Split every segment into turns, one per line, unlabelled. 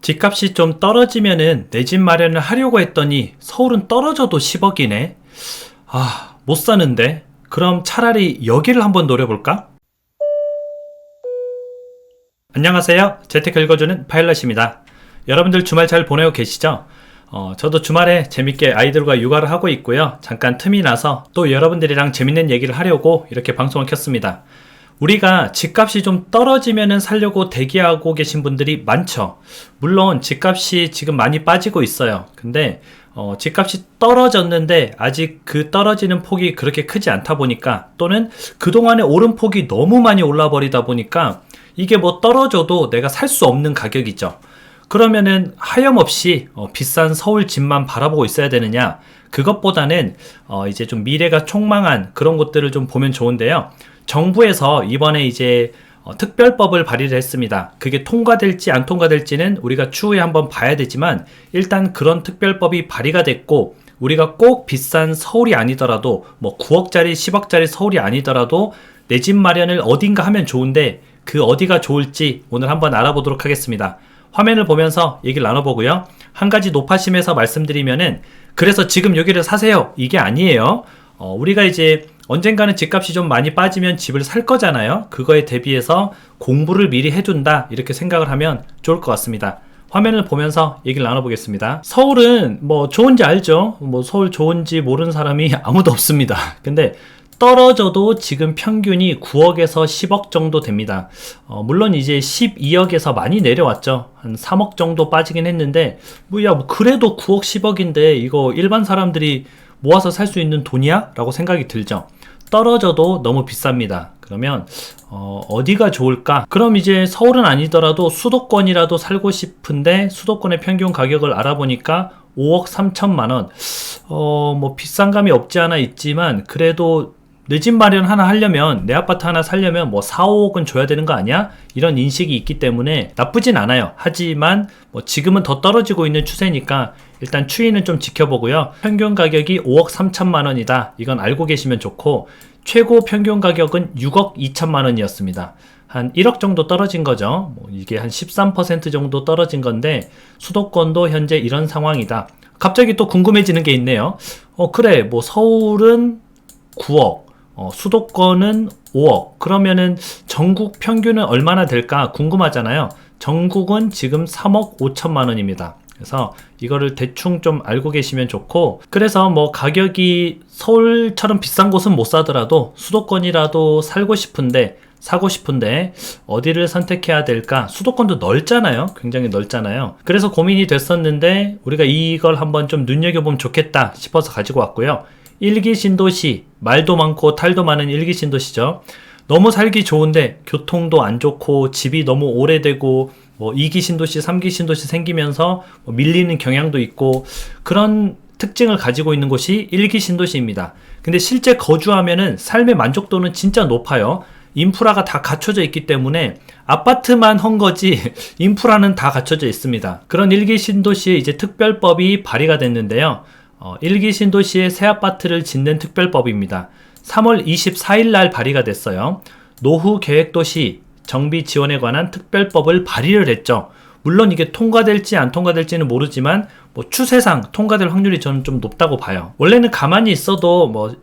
집값이 좀 떨어지면은 내 집 마련을 하려고 했더니 서울은 떨어져도 10억이네. 못 사는데. 그럼 차라리 여기를 한번 노려볼까? 안녕하세요. 재테크 읽어주는 파일럿입니다. 여러분들 주말 잘 보내고 계시죠? 저도 주말에 재밌게 아이들과 육아를 하고 있고요. 잠깐 틈이 나서 또 여러분들이랑 재밌는 얘기를 하려고 이렇게 방송을 켰습니다. 우리가 집값이 좀 떨어지면은 살려고 대기하고 계신 분들이 많죠. 물론 집값이 지금 많이 빠지고 있어요. 근데 집값이 떨어졌는데 아직 그 떨어지는 폭이 그렇게 크지 않다 보니까, 또는 그동안에 오른 폭이 너무 많이 올라 버리다 보니까 이게 뭐 떨어져도 내가 살 수 없는 가격이죠. 그러면은 하염없이 비싼 서울 집만 바라보고 있어야 되느냐? 그것보다는 이제 좀 미래가 촉망한 그런 것들을 좀 보면 좋은데요. 정부에서 이번에 이제 특별법을 발의를 했습니다. 그게 통과될지 안 통과될지는 우리가 추후에 한번 봐야 되지만, 일단 그런 특별법이 발의가 됐고, 우리가 꼭 비싼 서울이 아니더라도 뭐 9억짜리 10억짜리 서울이 아니더라도 내 집 마련을 어딘가 하면 좋은데, 그 어디가 좋을지 오늘 한번 알아보도록 하겠습니다. 화면을 보면서 얘기를 나눠보고요. 한 가지 높아심에서 말씀드리면은, 그래서 지금 여기를 사세요, 이게 아니에요. 우리가 이제 언젠가는 집값이 좀 많이 빠지면 집을 살 거잖아요. 그거에 대비해서 공부를 미리 해둔다, 이렇게 생각을 하면 좋을 것 같습니다. 화면을 보면서 얘기를 나눠보겠습니다. 서울은 뭐 좋은지 알죠? 뭐 서울 좋은지 모르는 사람이 아무도 없습니다. 근데 떨어져도 지금 평균이 9억에서 10억 정도 됩니다. 물론 이제 12억에서 많이 내려왔죠. 한 3억 정도 빠지긴 했는데, 뭐 그래도 9억 10억인데 이거 일반 사람들이 모아서 살 수 있는 돈이야? 라고 생각이 들죠. 떨어져도 너무 비쌉니다. 그러면 어디가 좋을까? 그럼 이제 서울은 아니더라도 수도권이라도 살고 싶은데, 수도권의 평균 가격을 알아보니까 5억 3천만 원. 뭐 비싼 감이 없지 않아 있지만, 그래도 내 집 마련 하나 하려면, 내 아파트 하나 살려면 뭐 4, 5억은 줘야 되는 거 아니야? 이런 인식이 있기 때문에 나쁘진 않아요. 하지만 뭐 지금은 더 떨어지고 있는 추세니까 일단 추이는 좀 지켜보고요. 평균 가격이 5억 3천만 원이다. 이건 알고 계시면 좋고, 최고 평균 가격은 6억 2천만 원이었습니다. 한 1억 정도 떨어진 거죠. 뭐 이게 한 13% 정도 떨어진 건데, 수도권도 현재 이런 상황이다. 갑자기 또 궁금해지는 게 있네요. 그래, 뭐 서울은 9억, 수도권은 5억. 그러면은 전국 평균은 얼마나 될까 궁금하잖아요. 전국은 지금 3억 5천만 원입니다. 그래서 이거를 대충 좀 알고 계시면 좋고, 그래서 뭐 가격이 서울처럼 비싼 곳은 못 사더라도 수도권이라도 사고 싶은데 어디를 선택해야 될까? 수도권도 넓잖아요. 굉장히 넓잖아요. 그래서 고민이 됐었는데, 우리가 이걸 한번 좀 눈여겨보면 좋겠다 싶어서 가지고 왔고요. 1기 신도시, 말도 많고 탈도 많은 1기 신도시죠. 너무 살기 좋은데 교통도 안 좋고 집이 너무 오래되고, 뭐 2기 신도시, 3기 신도시 생기면서 뭐 밀리는 경향도 있고, 그런 특징을 가지고 있는 곳이 1기 신도시입니다. 근데 실제 거주하면은 삶의 만족도는 진짜 높아요. 인프라가 다 갖춰져 있기 때문에 아파트만 한 거지 인프라는 다 갖춰져 있습니다. 그런 1기 신도시에 이제 특별법이 발의가 됐는데요. 1기 신도시에 새 아파트를 짓는 특별법입니다. 3월 24일 날 발의가 됐어요. 노후 계획도시 정비 지원에 관한 특별법을 발의를 했죠. 물론 이게 통과될지 안 통과될지는 모르지만, 뭐 추세상 통과될 확률이 저는 좀 높다고 봐요. 원래는 가만히 있어도 뭐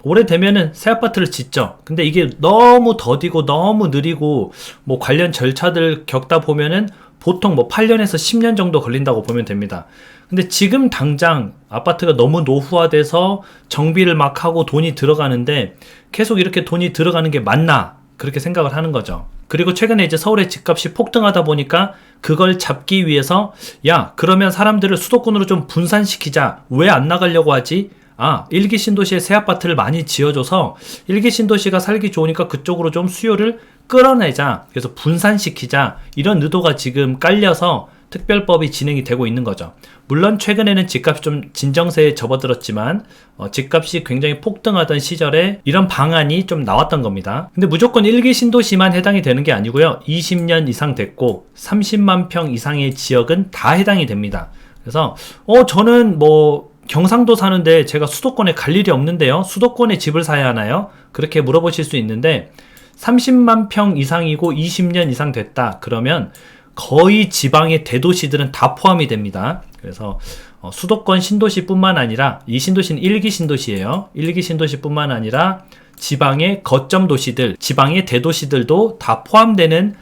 오래되면은 새 아파트를 짓죠. 근데 이게 너무 더디고 너무 느리고, 뭐 관련 절차들 겪다 보면은 보통 뭐 8년에서 10년 정도 걸린다고 보면 됩니다. 근데 지금 당장 아파트가 너무 노후화돼서 정비를 막 하고 돈이 들어가는데, 계속 이렇게 돈이 들어가는 게 맞나? 그렇게 생각을 하는 거죠. 그리고 최근에 이제 서울의 집값이 폭등하다 보니까 그걸 잡기 위해서, 야, 그러면 사람들을 수도권으로 좀 분산시키자. 왜 안 나가려고 하지? 1기 신도시에 새 아파트를 많이 지어줘서 1기 신도시가 살기 좋으니까 그쪽으로 좀 수요를 끌어내자. 그래서 분산시키자. 이런 의도가 지금 깔려서 특별법이 진행이 되고 있는 거죠. 물론 최근에는 집값이 좀 진정세에 접어들었지만, 집값이 굉장히 폭등하던 시절에 이런 방안이 좀 나왔던 겁니다. 근데 무조건 1기 신도시만 해당이 되는 게 아니고요. 20년 이상 됐고 30만 평 이상의 지역은 다 해당이 됩니다. 그래서 저는 뭐 경상도 사는데 제가 수도권에 갈 일이 없는데요. 수도권에 집을 사야 하나요? 그렇게 물어보실 수 있는데, 30만 평 이상이고 20년 이상 됐다. 그러면 거의 지방의 대도시들은 다 포함이 됩니다. 그래서 수도권 신도시뿐만 아니라 이 신도시는 1기 신도시예요. 1기 신도시뿐만 아니라 지방의 거점 도시들, 지방의 대도시들도 다 포함되는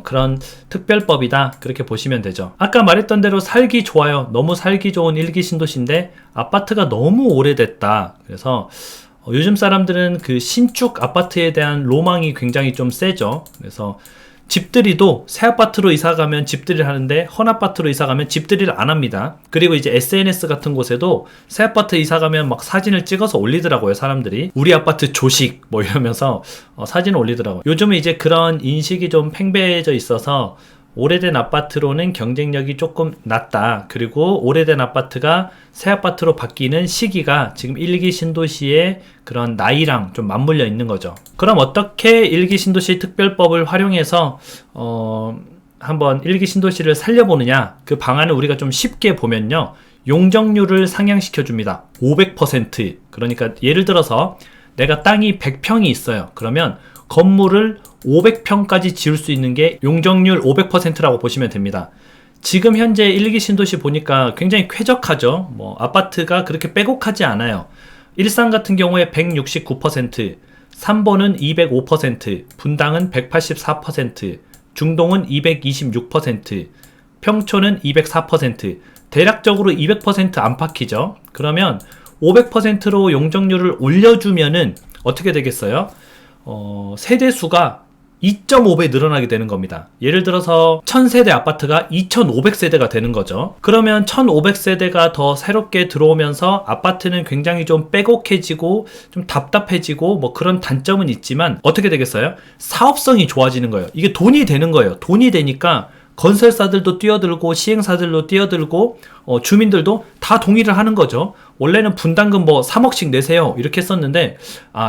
그런 특별법이다. 그렇게 보시면 되죠. 아까 말했던 대로 살기 좋아요. 너무 살기 좋은 1기 신도시인데 아파트가 너무 오래됐다. 그래서 요즘 사람들은 그 신축 아파트에 대한 로망이 굉장히 좀 세죠. 그래서 집들이도 새 아파트로 이사 가면 집들이를 하는데 헌 아파트로 이사 가면 집들이를 안 합니다. 그리고 이제 SNS 같은 곳에도 새 아파트 이사 가면 막 사진을 찍어서 올리더라고요, 사람들이. 우리 아파트 조식 뭐 이러면서 사진을 올리더라고요. 요즘은 이제 그런 인식이 좀 팽배해져 있어서 오래된 아파트로는 경쟁력이 조금 낮다. 그리고 오래된 아파트가 새 아파트로 바뀌는 시기가 지금 1기 신도시의 그런 나이랑 좀 맞물려 있는 거죠. 그럼 어떻게 1기 신도시 특별법을 활용해서 한번 1기 신도시를 살려보느냐? 그 방안을 우리가 좀 쉽게 보면요. 용적률을 상향시켜 줍니다. 500%. 그러니까 예를 들어서 내가 땅이 100평이 있어요. 그러면 건물을 500평까지 지을 수 있는 게 용적률 500%라고 보시면 됩니다. 지금 현재 1기 신도시 보니까 굉장히 쾌적하죠. 뭐 아파트가 그렇게 빼곡하지 않아요. 일산 같은 경우에 169%, 삼본은 205%, 분당은 184%, 중동은 226%, 평촌은 204%, 대략적으로 200% 안팎이죠. 그러면 500%로 용적률을 올려주면은 어떻게 되겠어요? 세대수가 2.5배 늘어나게 되는 겁니다. 예를 들어서 1000세대 아파트가 2500세대가 되는 거죠. 그러면 1500세대가 더 새롭게 들어오면서 아파트는 굉장히 좀 빼곡해지고 좀 답답해지고 뭐 그런 단점은 있지만 어떻게 되겠어요? 사업성이 좋아지는 거예요. 이게 돈이 되는 거예요. 돈이 되니까 건설사들도 뛰어들고 시행사들도 뛰어들고 주민들도 다 동의를 하는 거죠. 원래는 분담금 뭐 3억씩 내세요 이렇게 했었는데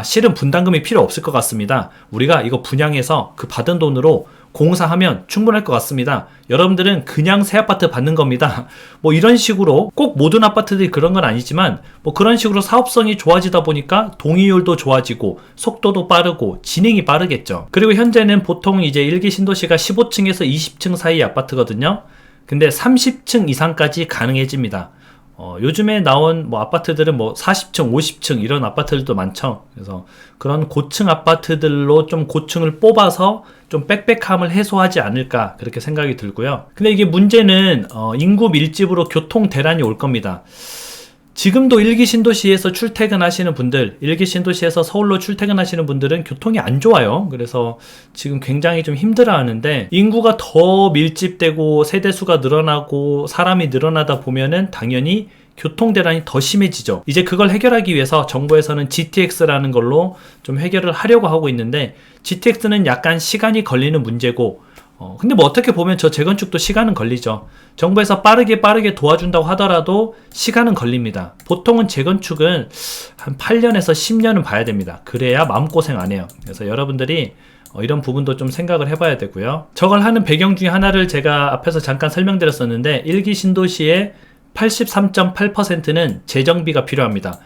실은 분담금이 필요 없을 것 같습니다. 우리가 이거 분양해서 그 받은 돈으로 공사하면 충분할 것 같습니다. 여러분들은 그냥 새 아파트 받는 겁니다. 뭐 이런 식으로 꼭 모든 아파트들이 그런 건 아니지만 뭐 그런 식으로 사업성이 좋아지다 보니까 동의율도 좋아지고 속도도 빠르고 진행이 빠르겠죠. 그리고 현재는 보통 이제 1기 신도시가 15층에서 20층 사이 아파트거든요. 근데 30층 이상까지 가능해집니다. 요즘에 나온 뭐 아파트들은 뭐 40층, 50층 이런 아파트들도 많죠. 그래서 그런 고층 아파트들로 좀 고층을 뽑아서 좀 빽빽함을 해소하지 않을까 그렇게 생각이 들고요. 근데 이게 문제는 인구 밀집으로 교통 대란이 올 겁니다. 지금도 1기 신도시에서 출퇴근하시는 분들, 1기 신도시에서 서울로 출퇴근하시는 분들은 교통이 안 좋아요. 그래서 지금 굉장히 좀 힘들어 하는데 인구가 더 밀집되고 세대수가 늘어나고 사람이 늘어나다 보면은 당연히 교통 대란이 더 심해지죠. 이제 그걸 해결하기 위해서 정부에서는 GTX라는 걸로 좀 해결을 하려고 하고 있는데 GTX는 약간 시간이 걸리는 문제고 근데 뭐 어떻게 보면 저 재건축도 시간은 걸리죠. 정부에서 빠르게 도와준다고 하더라도 시간은 걸립니다. 보통은 재건축은 한 8년에서 10년은 봐야 됩니다. 그래야 마음고생 안 해요. 그래서 여러분들이 이런 부분도 좀 생각을 해봐야 되고요. 저걸 하는 배경 중에 하나를 제가 앞에서 잠깐 설명드렸었는데 1기 신도시의 83.8%는 재정비가 필요합니다.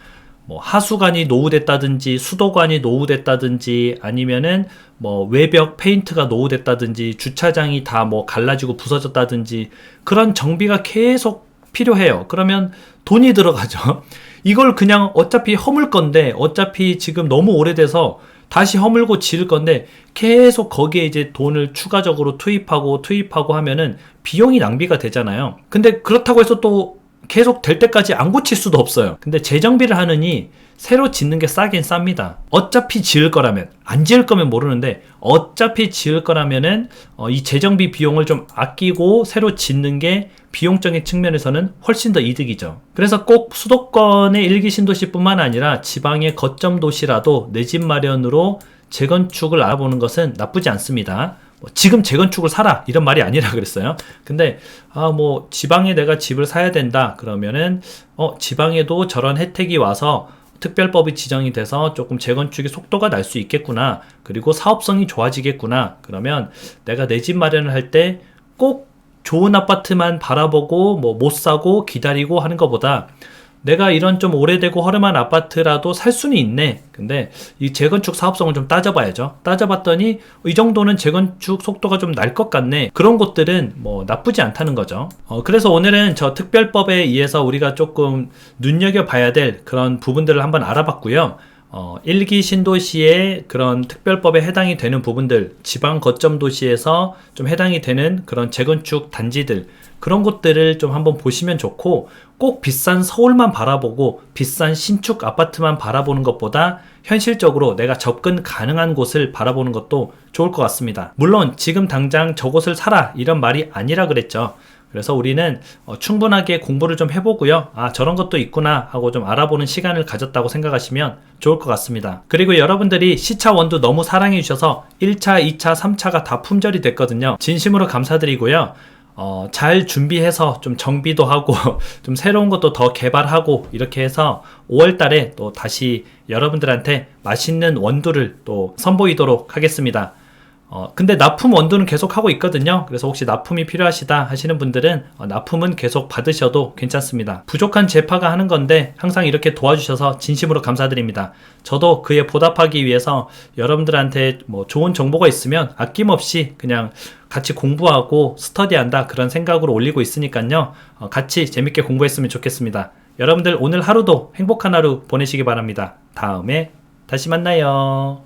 뭐 하수관이 노후됐다든지 수도관이 노후됐다든지 아니면은 뭐 외벽 페인트가 노후됐다든지 주차장이 다 뭐 갈라지고 부서졌다든지 그런 정비가 계속 필요해요. 그러면 돈이 들어가죠. 이걸 그냥 어차피 허물 건데 어차피 지금 너무 오래돼서 다시 허물고 지을 건데 계속 거기에 이제 돈을 추가적으로 투입하고 하면은 비용이 낭비가 되잖아요. 근데 그렇다고 해서 또 계속 될 때까지 안 고칠 수도 없어요. 근데 재정비를 하느니 새로 짓는 게 싸긴 쌉니다. 어차피 지을 거라면, 안 지을 거면 모르는데 어차피 지을 거라면은 이 재정비 비용을 좀 아끼고 새로 짓는 게 비용적인 측면에서는 훨씬 더 이득이죠. 그래서 꼭 수도권의 1기 신도시뿐만 아니라 지방의 거점 도시라도 내 집 마련으로 재건축을 알아보는 것은 나쁘지 않습니다. 지금 재건축을 사라 이런 말이 아니라 그랬어요. 근데 뭐 지방에 내가 집을 사야 된다 그러면은 지방에도 저런 혜택이 와서 특별법이 지정이 돼서 조금 재건축의 속도가 날 수 있겠구나. 그리고 사업성이 좋아지겠구나. 그러면 내가 내 집 마련을 할 때 꼭 좋은 아파트만 바라보고 뭐 못 사고 기다리고 하는 것보다 내가 이런 좀 오래되고 허름한 아파트라도 살 수는 있네. 근데 이 재건축 사업성을 좀 따져봐야죠. 따져봤더니 이 정도는 재건축 속도가 좀 날 것 같네. 그런 곳들은 뭐 나쁘지 않다는 거죠. 그래서 오늘은 저 특별법에 의해서 우리가 조금 눈여겨봐야 될 그런 부분들을 한번 알아봤고요. 1기 신도시의 그런 특별법에 해당이 되는 부분들, 지방 거점 도시에서 좀 해당이 되는 그런 재건축 단지들, 그런 곳들을 좀 한번 보시면 좋고, 꼭 비싼 서울만 바라보고 비싼 신축 아파트만 바라보는 것보다 현실적으로 내가 접근 가능한 곳을 바라보는 것도 좋을 것 같습니다. 물론 지금 당장 저곳을 사라 이런 말이 아니라 그랬죠. 그래서 우리는 충분하게 공부를 좀 해보고요. 아, 저런 것도 있구나 하고 좀 알아보는 시간을 가졌다고 생각하시면 좋을 것 같습니다. 그리고 여러분들이 시차 원두 너무 사랑해 주셔서 1차, 2차, 3차가 다 품절이 됐거든요. 진심으로 감사드리고요. 잘 준비해서 좀 정비도 하고 좀 새로운 것도 더 개발하고 이렇게 해서 5월 달에 또 다시 여러분들한테 맛있는 원두를 또 선보이도록 하겠습니다. 근데 납품 원두는 계속 하고 있거든요. 그래서 혹시 납품이 필요하시다 하시는 분들은 납품은 계속 받으셔도 괜찮습니다. 부족한 제파가 하는 건데 항상 이렇게 도와주셔서 진심으로 감사드립니다. 저도 그에 보답하기 위해서 여러분들한테 뭐 좋은 정보가 있으면 아낌없이 그냥 같이 공부하고 스터디한다 그런 생각으로 올리고 있으니까요. 같이 재밌게 공부했으면 좋겠습니다. 여러분들 오늘 하루도 행복한 하루 보내시기 바랍니다. 다음에 다시 만나요.